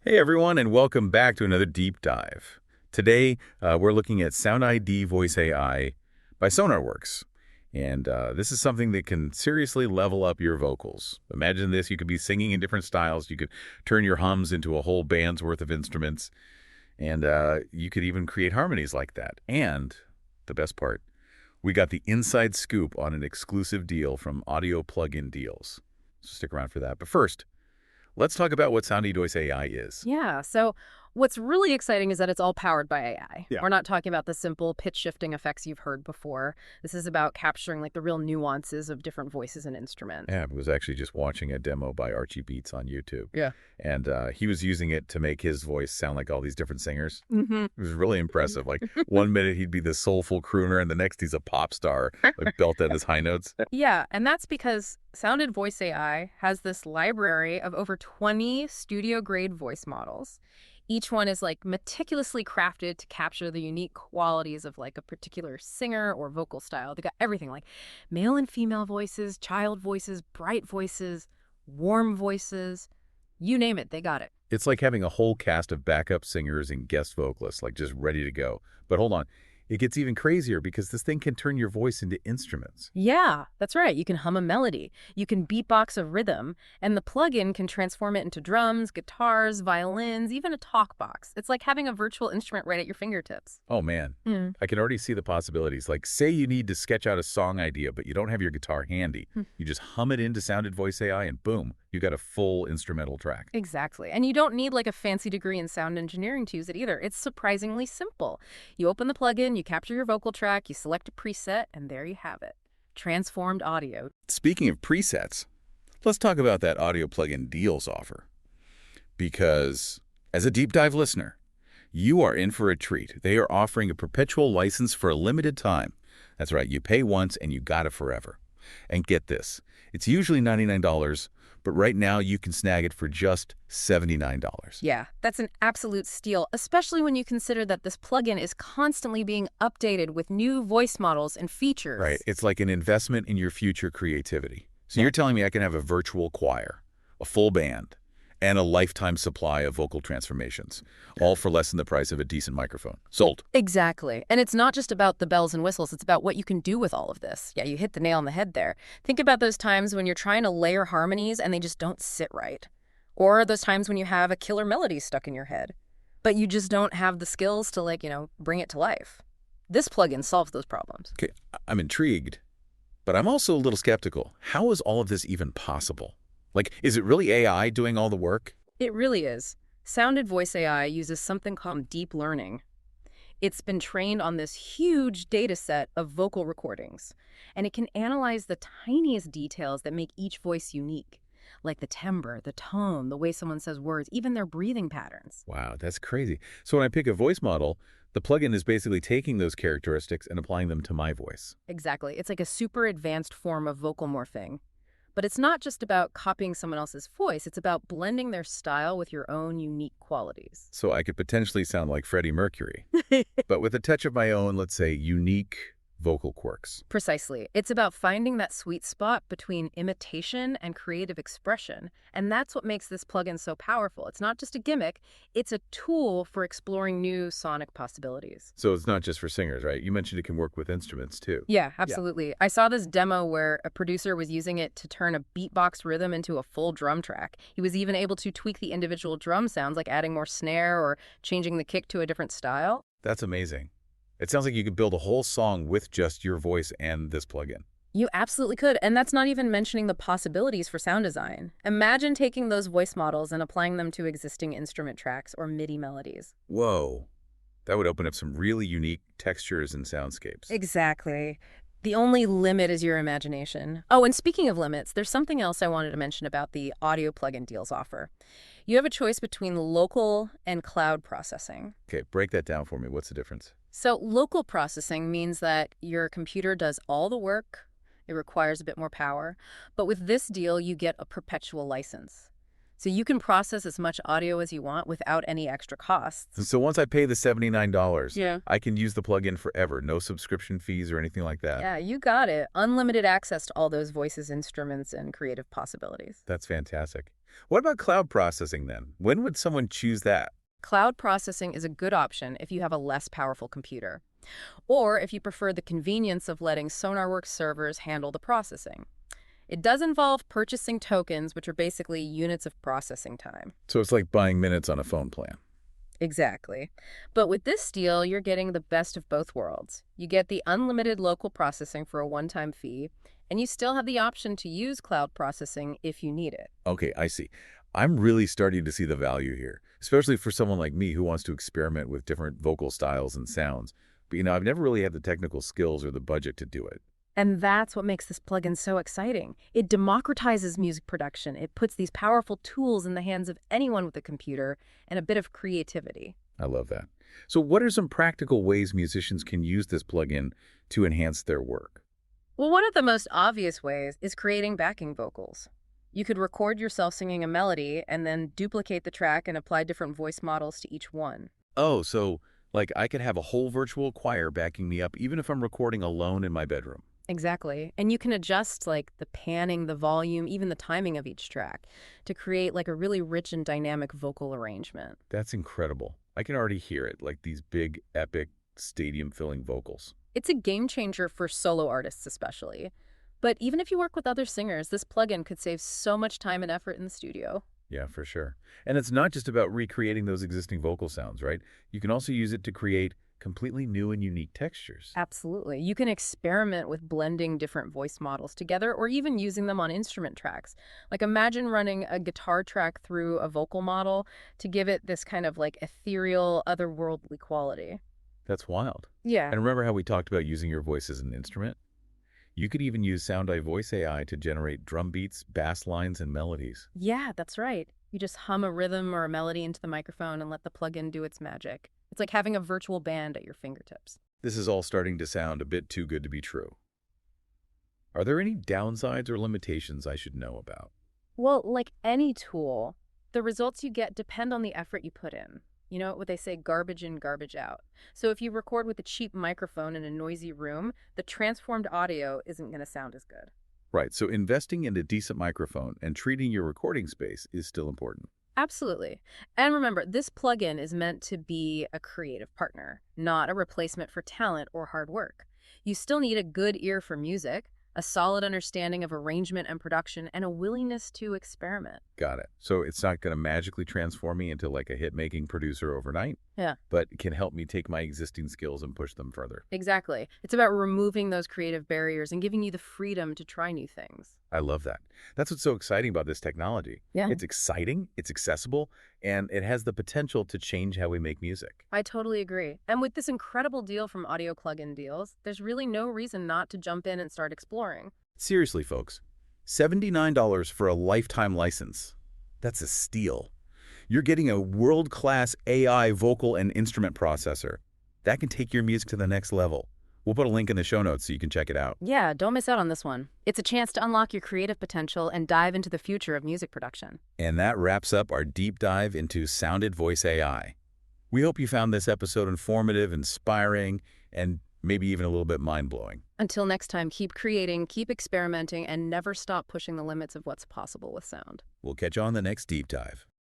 Hey everyone, and welcome back to another deep dive. Today, we're looking at SoundID VoiceAI by Sonarworks. And this is something that can seriously level up your vocals. Imagine this, you could be singing in different styles. You could turn your hums into a whole band's worth of instruments. And you could even create harmonies like that. And the best part, we got the inside scoop on an exclusive deal from Audio Plugin Deals. So stick around for that. But first, let's talk about what SoundID VoiceAI is. Yeah, so what's really exciting is that it's all powered by AI. Yeah. We're not talking about the simple pitch shifting effects you've heard before. This is about capturing the real nuances of different voices and instruments. Yeah, I was actually just watching a demo by Archie Beats on YouTube. Yeah. And he was using it to make his voice sound like all these different singers. Mm-hmm. It was really impressive. Like one minute he'd be the soulful crooner and the next he's a pop star, like belt at his high notes. Yeah, and that's because SoundID VoiceAI has this library of over 20 studio-grade voice models. Each one is meticulously crafted to capture the unique qualities of a particular singer or vocal style. They got everything like male and female voices, child voices, bright voices, warm voices. You name it, they got it. It's like having a whole cast of backup singers and guest vocalists, just ready to go. But hold on. It gets even crazier because this thing can turn your voice into instruments. Yeah, that's right. You can hum a melody. You can beatbox a rhythm. And the plugin can transform it into drums, guitars, violins, even a talk box. It's like having a virtual instrument right at your fingertips. Oh, man. I can already see the possibilities. Say you need to sketch out a song idea, but you don't have your guitar handy. You just hum it into SoundID VoiceAI and boom, you got a full instrumental track. Exactly. And you don't need a fancy degree in sound engineering to use it either. It's surprisingly simple. You open the plugin, you capture your vocal track, you select a preset, and there you have it. Transformed audio. Speaking of presets, let's talk about that Audio Plugin Deals offer. Because as a deep dive listener, you are in for a treat. They are offering a perpetual license for a limited time. That's right, you pay once and you got it forever. And get this, it's usually $99, but right now you can snag it for just $79. Yeah, that's an absolute steal, especially when you consider that this plugin is constantly being updated with new voice models and features. Right, it's like an investment in your future creativity. So you're telling me I can have a virtual choir, a full band, and a lifetime supply of vocal transformations, all for less than the price of a decent microphone. Sold. Exactly. And it's not just about the bells and whistles. It's about what you can do with all of this. Yeah, you hit the nail on the head there. Think about those times when you're trying to layer harmonies and they just don't sit right. Or those times when you have a killer melody stuck in your head, but you just don't have the skills to, bring it to life. This plugin solves those problems. Okay, I'm intrigued, but I'm also a little skeptical. How is all of this even possible? Is it really AI doing all the work? It really is. SoundID VoiceAI uses something called deep learning. It's been trained on this huge data set of vocal recordings, and it can analyze the tiniest details that make each voice unique, like the timbre, the tone, the way someone says words, even their breathing patterns. Wow, that's crazy. So when I pick a voice model, the plugin is basically taking those characteristics and applying them to my voice. Exactly. It's like a super advanced form of vocal morphing. But it's not just about copying someone else's voice. It's about blending their style with your own unique qualities. So I could potentially sound like Freddie Mercury, but with a touch of my own, let's say, unique vocal quirks. Precisely. It's about finding that sweet spot between imitation and creative expression. And that's what makes this plugin so powerful. It's not just a gimmick. It's a tool for exploring new sonic possibilities. So it's not just for singers, right? You mentioned it can work with instruments, too. Yeah, absolutely. I saw this demo where a producer was using it to turn a beatbox rhythm into a full drum track. He was even able to tweak the individual drum sounds, like adding more snare or changing the kick to a different style. That's amazing. It sounds like you could build a whole song with just your voice and this plugin. You absolutely could, and that's not even mentioning the possibilities for sound design. Imagine taking those voice models and applying them to existing instrument tracks or MIDI melodies. Whoa. That would open up some really unique textures and soundscapes. Exactly. The only limit is your imagination. Oh, and speaking of limits, there's something else I wanted to mention about the Audio Plugin Deals offer. You have a choice between local and cloud processing. Okay, break that down for me. What's the difference? So local processing means that your computer does all the work. It requires a bit more power. But with this deal, you get a perpetual license. So you can process as much audio as you want without any extra costs. So once I pay the $79, Yeah. I can use the plugin forever. No subscription fees or anything like that. Yeah, you got it. Unlimited access to all those voices, instruments, and creative possibilities. That's fantastic. What about cloud processing then? When would someone choose that? Cloud processing is a good option if you have a less powerful computer, or if you prefer the convenience of letting Sonarworks servers handle the processing. It does involve purchasing tokens, which are basically units of processing time. So it's like buying minutes on a phone plan. Exactly. But with this deal, you're getting the best of both worlds. You get the unlimited local processing for a one-time fee, and you still have the option to use cloud processing if you need it. Okay, I see. I'm really starting to see the value here, especially for someone like me who wants to experiment with different vocal styles and sounds. But, I've never really had the technical skills or the budget to do it. And that's what makes this plugin so exciting. It democratizes music production. It puts these powerful tools in the hands of anyone with a computer and a bit of creativity. I love that. So what are some practical ways musicians can use this plugin to enhance their work? Well, one of the most obvious ways is creating backing vocals. You could record yourself singing a melody and then duplicate the track and apply different voice models to each one. Oh, so like I could have a whole virtual choir backing me up even if I'm recording alone in my bedroom. Exactly. And you can adjust like the panning, the volume, even the timing of each track to create like a really rich and dynamic vocal arrangement. That's incredible. I can already hear it, like these big, epic, stadium-filling vocals. It's a game changer for solo artists especially. But even if you work with other singers, this plugin could save so much time and effort in the studio. Yeah, for sure. And it's not just about recreating those existing vocal sounds, right? You can also use it to create completely new and unique textures. Absolutely. You can experiment with blending different voice models together or even using them on instrument tracks. Like imagine running a guitar track through a vocal model to give it this kind of like ethereal, otherworldly quality. That's wild. Yeah. And remember how we talked about using your voice as an instrument? You could even use SoundID VoiceAI to generate drum beats, bass lines, and melodies. Yeah, that's right. You just hum a rhythm or a melody into the microphone and let the plugin do its magic. It's like having a virtual band at your fingertips. This is all starting to sound a bit too good to be true. Are there any downsides or limitations I should know about? Well, like any tool, the results you get depend on the effort you put in. You know what they say, garbage in, garbage out. So if you record with a cheap microphone in a noisy room, the transformed audio isn't going to sound as good. Right, so investing in a decent microphone and treating your recording space is still important. Absolutely. And remember, this plugin is meant to be a creative partner, not a replacement for talent or hard work. You still need a good ear for music, a solid understanding of arrangement and production, and a willingness to experiment. Got it. So it's not going to magically transform me into like a hit-making producer overnight, Yeah, but it can help me take my existing skills and push them further. exactly. It's about removing those creative barriers and giving you the freedom to try new things. I love that. That's what's so exciting about this technology. Yeah. It's exciting, it's accessible, and it has the potential to change how we make music. I totally agree. And with this incredible deal from Audio Plugin Deals, there's really no reason not to jump in and start exploring. Seriously, folks, $79 for a lifetime license. That's a steal. You're getting a world-class AI vocal and instrument processor. That can take your music to the next level. We'll put a link in the show notes so you can check it out. Yeah, don't miss out on this one. It's a chance to unlock your creative potential and dive into the future of music production. And that wraps up our deep dive into SoundID VoiceAI. We hope you found this episode informative, inspiring, and maybe even a little bit mind-blowing. Until next time, keep creating, keep experimenting, and never stop pushing the limits of what's possible with sound. We'll catch you on the next deep dive.